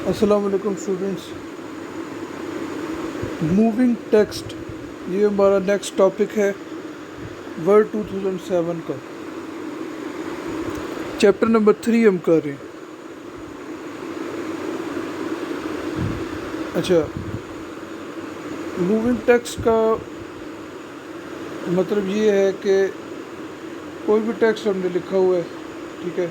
السلام علیکم students. Moving text یہ ہمارا نیکسٹ ٹاپک ہے ورڈ 2007 کا. چیپٹر نمبر 3 ہم کر رہے ہیں. اچھا، موونگ ٹیکسٹ کا مطلب یہ ہے کہ کوئی بھی ٹیکسٹ ہم نے لکھا ہوا ہے، ٹھیک ہے،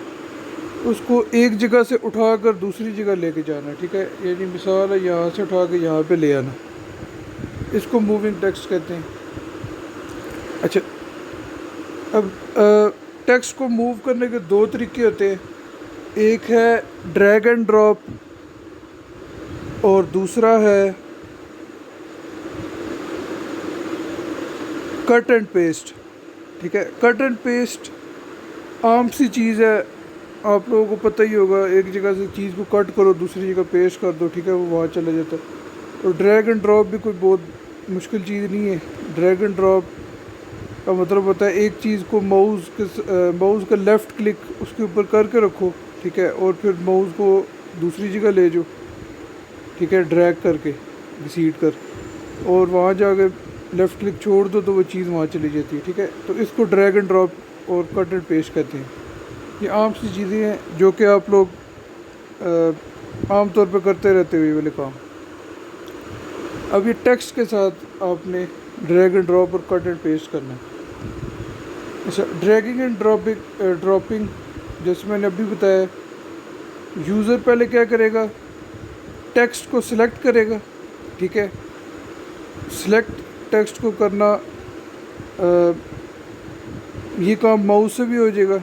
اس کو ایک جگہ سے اٹھا کر دوسری جگہ لے کے جانا ہے، ٹھیک ہے. یعنی مثال ہے یہاں سے اٹھا کے یہاں پہ لے آنا، اس کو موونگ ٹیکسٹ کہتے ہیں. اچھا، اب ٹیکسٹ کو موو کرنے کے دو طریقے ہوتے ہیں. ایک ہے ڈریگ اینڈ ڈراپ اور دوسرا ہے کٹ اینڈ پیسٹ. ٹھیک ہے، کٹ اینڈ پیسٹ عام سی چیز ہے، آپ لوگوں کو پتہ ہی ہوگا. ایک جگہ سے چیز کو کٹ کرو دوسری جگہ پیسٹ کر دو، ٹھیک ہے، وہ وہاں چلا جاتا ہے. اور ڈریگ اینڈ ڈراپ بھی کوئی بہت مشکل چیز نہیں ہے. ڈریگ اینڈ ڈراپ کا مطلب ہوتا ہے ایک چیز کو ماؤس کا لیفٹ کلک اس کے اوپر کر کے رکھو، ٹھیک ہے، اور پھر ماؤس کو دوسری جگہ لے جاؤ، ٹھیک ہے، ڈریگ کر کے گھسیٹ کر، اور وہاں جا کے لیفٹ کلک چھوڑ دو تو وہ چیز وہاں چلی جاتی ہے. ٹھیک ہے، تو اس کو ڈریگ اینڈ ڈراپ اور کٹ اینڈ پیسٹ کہتے ہیں. یہ عام سی چیزیں ہیں جو کہ آپ لوگ عام طور پہ کرتے رہتے ہوئے والے کام. اب یہ ٹیکسٹ کے ساتھ آپ نے ڈریگ اینڈ ڈراپ اور کٹ اینڈ پیسٹ کرنا ہے. اچھا، ڈریگنگ اینڈ ڈراپنگ جیسے میں نے ابھی بتایا، یوزر پہلے کیا کرے گا، ٹیکسٹ کو سلیکٹ کرے گا، ٹھیک ہے. سلیکٹ ٹیکسٹ کو کرنا یہ کام ماؤس سے بھی ہو جائے گا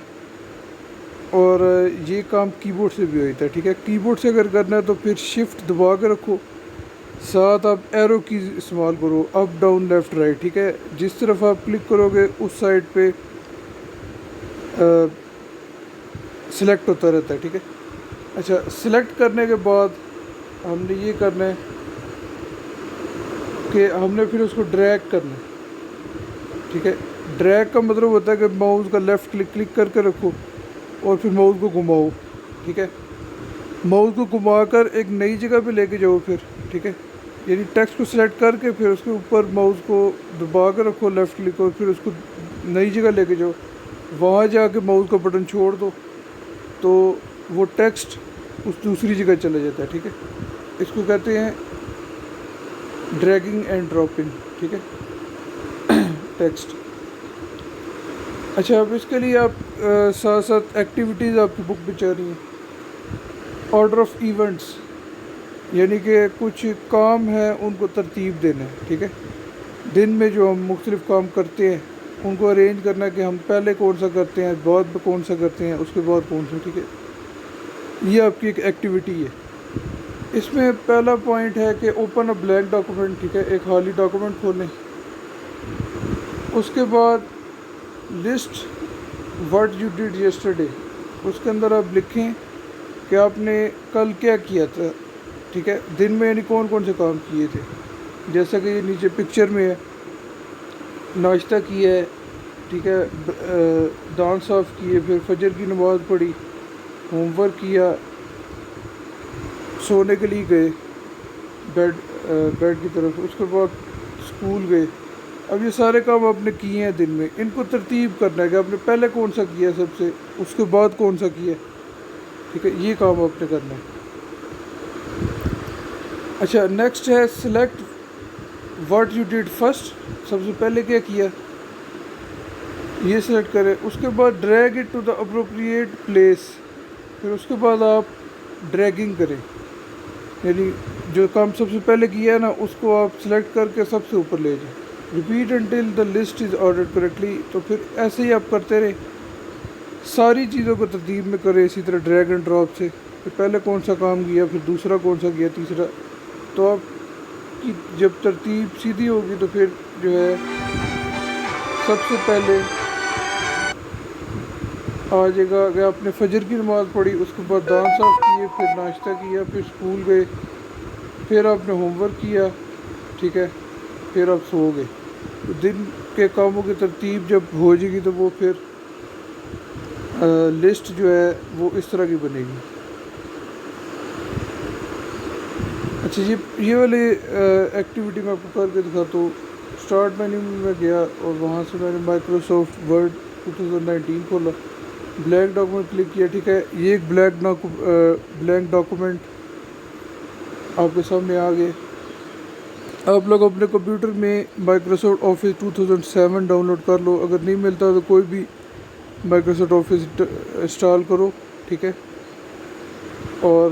اور یہ کام کی بورڈ سے بھی ہوتا ہے. ٹھیک ہے، کی بورڈ سے اگر کرنا ہے تو پھر شفٹ دبا کے رکھو، ساتھ آپ ایرو کیز استعمال کرو، اپ ڈاؤن لیفٹ رائٹ. ٹھیک ہے، جس طرف آپ کلک کرو گے اس سائڈ پہ سلیکٹ ہوتا رہتا ہے. ٹھیک ہے. اچھا، سلیکٹ کرنے کے بعد ہم نے یہ کرنا ہے کہ ہم نے پھر اس کو ڈریگ کرنا ہے. ٹھیک ہے، ڈریگ کا مطلب ہوتا ہے کہ ماؤس کا لیفٹ کلک کر کے رکھو اور پھر ماؤس کو گھماؤ. ٹھیک ہے، ماؤس کو گھما کر ایک نئی جگہ پہ لے کے جاؤ پھر. ٹھیک ہے، یعنی ٹیکسٹ کو سلیکٹ کر کے پھر اس کے اوپر ماؤس کو دبا کے رکھو لیفٹ کلک، اور پھر اس کو نئی جگہ لے کے جاؤ، وہاں جا کے ماؤس کا بٹن چھوڑ دو تو وہ ٹیکسٹ اس دوسری جگہ چلا جاتا ہے. ٹھیک ہے، اس کو کہتے ہیں ڈریگنگ اینڈ ڈراپنگ. ٹھیک ہے، ٹیکسٹ. اچھا، اب اس کے لیے آپ ساتھ ساتھ ایکٹیویٹیز آپ کی بک پہ چل رہی ہیں. آرڈر آف ایونٹس یعنی کہ کچھ کام ہیں ان کو ترتیب دینا ہے. ٹھیک ہے، دن میں جو ہم مختلف کام کرتے ہیں ان کو ارینج کرنا ہے کہ ہم پہلے کون سا کرتے ہیں، بعد میں کون سا کرتے ہیں، اس کے بعد کون سا. ٹھیک ہے، یہ آپ کی ایک ایکٹیویٹی ہے. اس میں پہلا پوائنٹ ہے کہ اوپن اے بلینک ڈاکومنٹ. ٹھیک ہے، ایک خالی ڈاکومنٹ کھولیں. اس کے بعد list what you did yesterday, اس کے اندر آپ لکھیں کہ آپ نے کل کیا کیا تھا. ٹھیک ہے، دن میں یعنی کون کون سے کام کیے تھے، جیسا کہ یہ نیچے پکچر میں ہے. ناشتہ کیا ہے، ٹھیک ہے، دانت صاف کیے، پھر فجر کی نماز پڑھی، ہوم ورک کیا، سونے کے لیے گئے بیڈ کی طرف، اس کے بعد اسکول گئے. اب یہ سارے کام آپ نے کیے ہیں دن میں، ان کو ترتیب کرنا ہے کہ آپ نے پہلے کون سا کیا سب سے، اس کے بعد کون سا کیا. ٹھیک ہے، یہ کام آپ نے کرنا ہے. اچھا، نیکسٹ ہے select what you did first, سب سے پہلے کیا کیا یہ سلیکٹ کریں. اس کے بعد drag it to the appropriate place, پھر اس کے بعد آپ ڈریگنگ کریں، یعنی جو کام سب سے پہلے کیا ہے نا اس کو آپ سلیکٹ کر کے سب سے اوپر لے جائیں. Repeat until the list is ordered correctly. تو پھر ایسے ہی آپ کرتے رہے، ساری چیزوں کو ترتیب میں کریں اسی طرح ڈریگ اینڈ ڈراپ سے، کہ پہلے کون سا کام کیا، پھر دوسرا کون سا کیا، تیسرا. تو آپ کی جب ترتیب سیدھی ہوگی تو پھر جو ہے سب سے پہلے آ جائے گا کہ آپ نے فجر کی نماز پڑھی، اس کے بعد دانت صاف کیے، پھر ناشتہ کیا، پھر اسکول گئے، پھر آپ نے ہوم ورک کیا، ٹھیک ہے، پھر آپ سو گئے. تو دن کے کاموں کی ترتیب جب ہو جائے گی تو وہ پھر لسٹ جو ہے وہ اس طرح کی بنے گی. اچھا جی، یہ والی ایکٹیویٹی میں آپ کو کر کے دکھاتا ہوں۔ اسٹارٹ مینیو میں میں گیا اور وہاں سے میں نے مائکروسافٹ ورڈ 2019 کھولا، بلینک ڈاکومنٹ کلک کیا، ٹھیک ہے۔ یہ ایک بلینک ڈاکومنٹ آپ کے سامنے آ گئے۔ آپ لوگ اپنے کمپیوٹر میں مائکروسافٹ آفس 2007 ڈاؤن لوڈ کر لو، اگر نہیں ملتا تو کوئی بھی مائکروسافٹ آفس انسٹال کرو، ٹھیک ہے، اور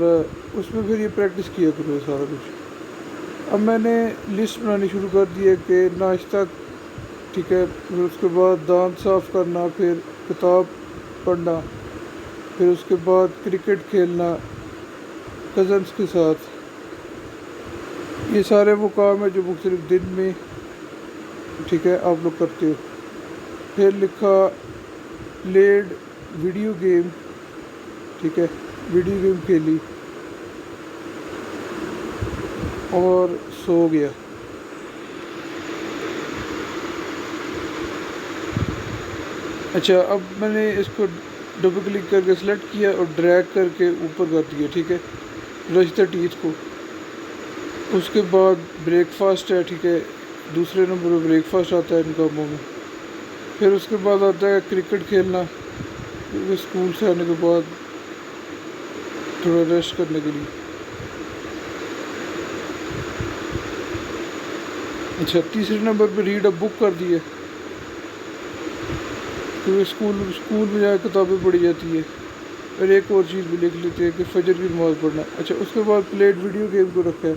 اس میں پھر یہ پریکٹس کیا کرو یہ سارا کچھ۔ اب میں نے لسٹ بنانی شروع کر دی ہے کہ ناشتہ، ٹھیک ہے، پھر اس کے بعد دانت صاف کرنا، پھر کتاب پڑھنا، پھر اس کے بعد کرکٹ کھیلنا کزنس کے ساتھ۔ یہ سارے وہ کام ہیں جو مختلف دن میں، ٹھیک ہے، آپ لوگ کرتے ہو۔ پھر لکھا پلیڈ ویڈیو گیم، ٹھیک ہے، ویڈیو گیم کھیلی اور سو گیا۔ اچھا، اب میں نے اس کو ڈبل کلک کر کے سلیکٹ کیا اور ڈریگ کر کے اوپر کر دیا، ٹھیک ہے، رشتہ ٹیتھ کو۔ اس کے بعد بریک فاسٹ ہے، ٹھیک ہے، دوسرے نمبر پہ بریک فاسٹ آتا ہے ان کاموں میں۔ پھر اس کے بعد آتا ہے کرکٹ کھیلنا، کیونکہ اسکول سے آنے کے بعد تھوڑا ریسٹ کرنے کے لیے۔ اچھا، تیسرے نمبر پہ ریڈ اے بک کر دی ہے، کیونکہ اسکول میں جا کے کتابیں پڑھی جاتی ہے۔ اور ایک اور چیز بھی لکھ لیتے ہیں کہ فجر کی نماز پڑھنا۔ اچھا، اس کے بعد پلیڈ ویڈیو گیم کو رکھا ہے،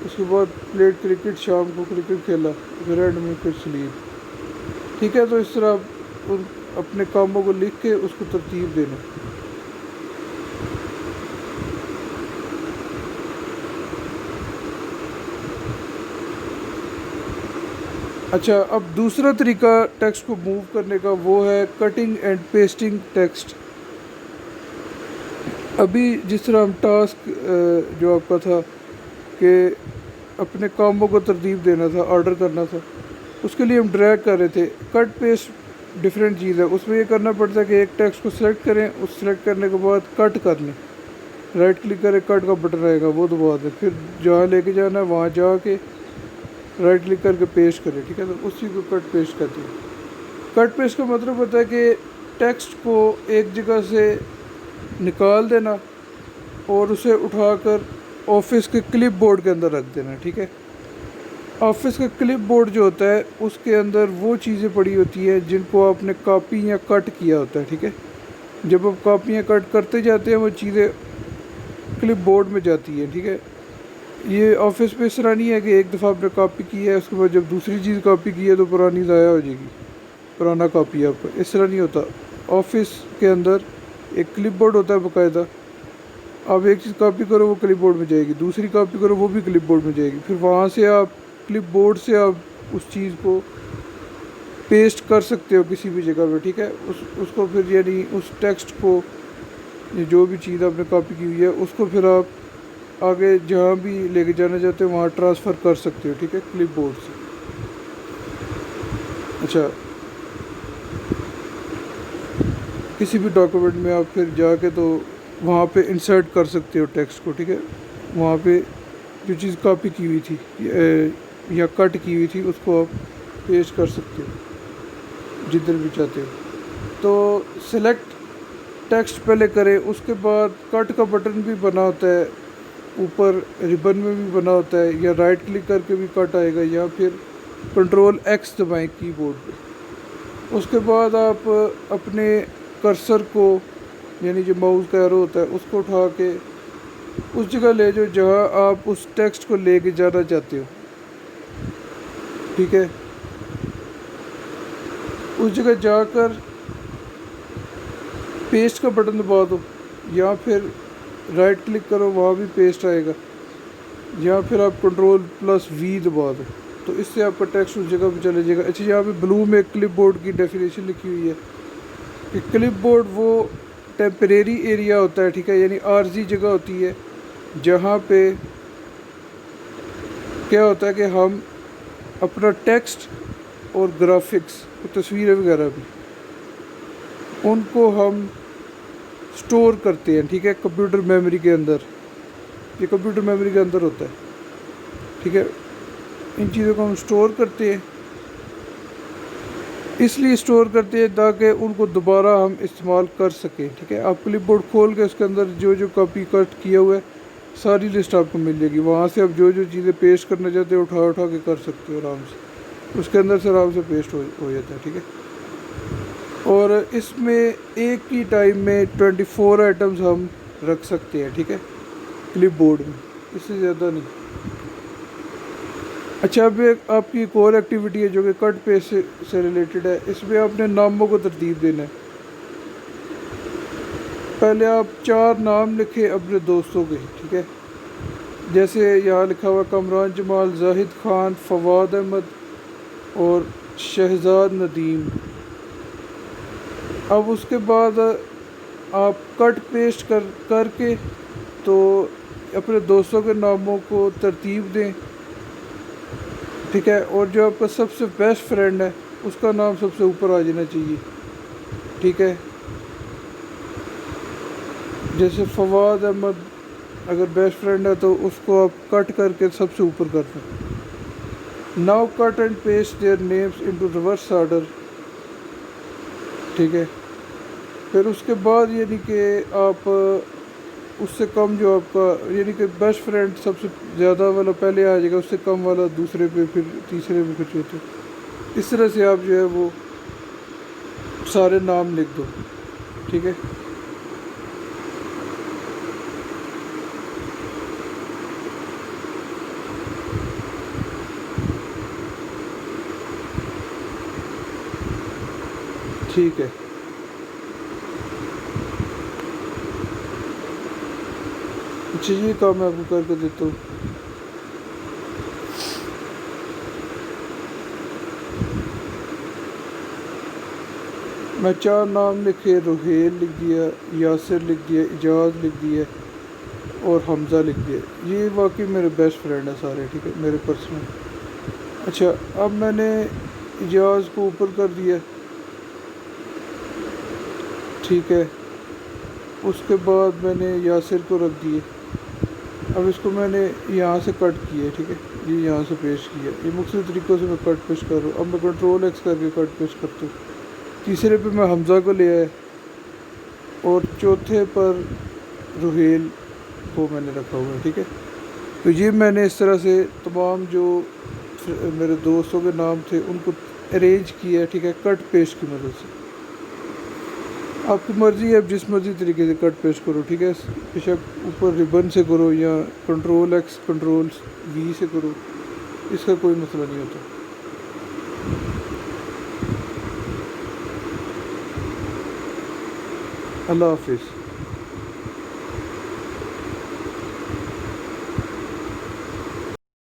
اس کے بعد پلیڈ کرکٹ، شام کو کرکٹ کھیلا، پھر اینڈ میں پھر سلیپ، ٹھیک ہے۔ تو اس طرح اپنے کاموں کو لکھ کے اس کو ترتیب دینا۔ اچھا، اب دوسرا طریقہ ٹیکسٹ کو موو کرنے کا وہ ہے کٹنگ اینڈ پیسٹنگ ٹیکسٹ۔ ابھی جس طرح ہم ٹاسک جو آپ کا تھا کہ اپنے کاموں کو ترتیب دینا تھا، آرڈر کرنا تھا، اس کے لیے ہم ڈریگ کر رہے تھے۔ کٹ پیسٹ ڈفرینٹ چیز ہے، اس میں یہ کرنا پڑتا ہے کہ ایک ٹیکسٹ کو سلیکٹ کریں، اس سلیکٹ کرنے کے بعد کٹ کر لیں، رائٹ کلک کریں، کٹ کا بٹن رہے گا وہ دبا دیں، پھر جہاں لے کے جانا ہے وہاں جا کے رائٹ کلک کر کے پیسٹ کریں، ٹھیک ہے۔ تو اسی کو کٹ پیسٹ کہتے ہیں۔ کٹ پیسٹ کا مطلب ہوتا ہے کہ ٹیکسٹ کو ایک جگہ سے نکال دینا اور اسے اٹھا کر آفس کے کلپ بورڈ کے اندر رکھ دینا، ٹھیک ہے۔ آفس کا کلپ بورڈ جو ہوتا ہے اس کے اندر وہ چیزیں پڑی ہوتی ہیں جن کو آپ نے کاپی یا کٹ کیا ہوتا ہے، ٹھیک ہے۔ جب آپ کاپی یا کٹ کرتے جاتے ہیں وہ چیزیں کلپ بورڈ میں جاتی ہیں، ٹھیک ہے۔ یہ آفس پہ اس طرح نہیں ہے کہ ایک دفعہ آپ نے کاپی کی ہے، اس کے بعد جب دوسری چیز کاپی کی ہے تو پرانی ضائع ہو جائے گی، پرانا کاپی آپ کا، اس طرح نہیں ہوتا۔ آفس کے اندر ایک کلپ بورڈ ہوتا ہے باقاعدہ، آپ ایک چیز کاپی کرو وہ کلپ بورڈ میں جائے گی، دوسری کاپی کرو وہ بھی کلپ بورڈ میں جائے گی، پھر وہاں سے آپ کلپ بورڈ سے آپ اس چیز کو پیسٹ کر سکتے ہو کسی بھی جگہ پہ، ٹھیک ہے۔ اس کو پھر یعنی اس ٹیکسٹ کو جو بھی چیز آپ نے کاپی کی ہوئی ہے اس کو پھر آپ آگے جہاں بھی لے کے جانا چاہتے ہو وہاں ٹرانسفر کر سکتے ہو، ٹھیک ہے، کلپ بورڈ سے۔ اچھا، کسی بھی ڈاکومنٹ میں آپ پھر جا کے تو وہاں پہ انسرٹ کر سکتے ہو ٹیکسٹ کو، ٹھیک ہے۔ وہاں پہ جو چیز کاپی کی ہوئی تھی یا کٹ کی ہوئی تھی اس کو آپ پیسٹ کر سکتے ہو جدھر بھی چاہتے ہو۔ تو سلیکٹ ٹیکسٹ پہلے کریں، اس کے بعد کٹ کا بٹن بھی بنا ہوتا ہے، اوپر ریبن میں بھی بنا ہوتا ہے، یا رائٹ کلک کر کے بھی کٹ آئے گا، یا پھر کنٹرول ایکس دبائیں کی بورڈ پہ۔ اس کے بعد آپ اپنے کرسر کو یعنی جو ماؤس کا ایرو ہوتا ہے اس کو اٹھا کے اس جگہ لے جاؤ جہاں آپ اس ٹیکسٹ کو لے کے جانا چاہتے ہو، ٹھیک ہے۔ اس جگہ جا کر پیسٹ کا بٹن دبا دو، یا پھر رائٹ کلک کرو وہاں بھی پیسٹ آئے گا، یا پھر آپ کنٹرول+V دبا دو، تو اس سے آپ کا ٹیکسٹ اس جگہ پہ چلے جائے گا۔ اچھا، یہاں پہ بلو میں کلپ بورڈ کی ڈیفینیشن لکھی ہوئی ہے کہ کلپ بورڈ وہ ٹیمپریری ایریا ہوتا ہے، ٹھیک ہے، یعنی عارضی جگہ ہوتی ہے جہاں پہ کیا ہوتا ہے کہ ہم اپنا ٹیکسٹ اور گرافکس، تصویریں وغیرہ بھی، ان کو ہم سٹور کرتے ہیں، ٹھیک ہے، کمپیوٹر میموری کے اندر۔ یہ کمپیوٹر میموری کے اندر ہوتا ہے۔ ٹھیک ہے. ان چیزوں کو ہم اسٹور کرتے ہیں، اس لیے اسٹور کرتے ہیں تاکہ ان کو دوبارہ ہم استعمال کر سکیں. ٹھیک ہے. آپ کلپ بورڈ کھول کے اس کے اندر جو جو کاپی کٹ کیا ہوا ہے ساری لسٹ آپ کو مل جائے گی. وہاں سے آپ جو جو چیزیں پیسٹ کرنا چاہتے ہو اٹھا کے کر سکتے ہو آرام سے، اس کے اندر سے آرام سے پیسٹ ہو جاتا ہے. ٹھیک ہے. اور اس میں ایک ہی ٹائم میں 24 آئٹمز ہم رکھ سکتے ہیں. ٹھیک ہے. کلپ بورڈ میں اس سے زیادہ نہیں. اچھا، اب آپ کی ایک اور ایکٹیویٹی ہے جو کہ کٹ پیسٹ سے ریلیٹڈ ہے. اس میں آپ نے ناموں کو ترتیب دینا ہے. پہلے آپ 4 نام لکھے اپنے دوستوں کے. ٹھیک ہے. جیسے یہاں لکھا ہوا کامران جمال، زاہد خان، فواد احمد اور شہزاد ندیم. اب اس کے بعد آپ کٹ پیسٹ کر کے تو اپنے دوستوں کے ناموں کو ترتیب دیں. ٹھیک ہے. اور جو آپ کا سب سے بیسٹ فرینڈ ہے اس کا نام سب سے اوپر آ جانا چاہیے. ٹھیک ہے. جیسے فواد احمد اگر بیسٹ فرینڈ ہے تو اس کو آپ کٹ کر کے سب سے اوپر کر دیں. Now cut and paste their names into reverse order. ٹھیک ہے. پھر اس کے بعد یعنی کہ آپ اس سے کم جو آپ کا یعنی کہ بیسٹ فرینڈ سب سے زیادہ والا پہلے آ جائے گا، اس سے کم والا دوسرے پہ، پھر تیسرے پہ، پھر چوتھے. اس طرح سے آپ جو ہے وہ سارے نام لکھ دو. ٹھیک ہے. ٹھیک ہے. اچھا، یہ کام میں آپ کو کر کے دیتا ہوں. میں 4 نام لکھے، روحیل لکھ دیا، یاسر لکھ دیا، اجاز لکھ دیا اور حمزہ لکھ دیا. یہ واقعی میرے بیسٹ فرینڈ ہیں سارے. ٹھیک ہے. میرے پرسنل. اچھا، اب میں نے اجاز کو اوپر کر دیا. ٹھیک ہے. اس کے بعد میں نے یاسر کو رکھ دیے. اب اس کو میں نے یہاں سے کٹ کیا. ٹھیک ہے. یہ یہاں سے پیش کیا. یہ مختلف طریقوں سے میں کٹ پیش کر رہا ہوں. اب میں کنٹرول ایکس کر کے کٹ پیش کرتا ہوں. تیسرے پہ میں حمزہ کو لے آیا اور چوتھے پر روحیل کو میں نے رکھا ہوا ہے. ٹھیک ہے. تو یہ میں نے اس طرح سے تمام جو میرے دوستوں کے نام تھے ان کو ارینج کیا ہے. ٹھیک ہے. کٹ پیسٹ کی مدد سے. آپ کی مرضی ہے، آپ جس مرضی طریقے سے کٹ پیسٹ کرو. ٹھیک ہے. بے شک اوپر ریبن سے کرو یا کنٹرول ایکس کنٹرول وی سے کرو، اس کا کوئی مسئلہ نہیں ہوتا. اللہ حافظ.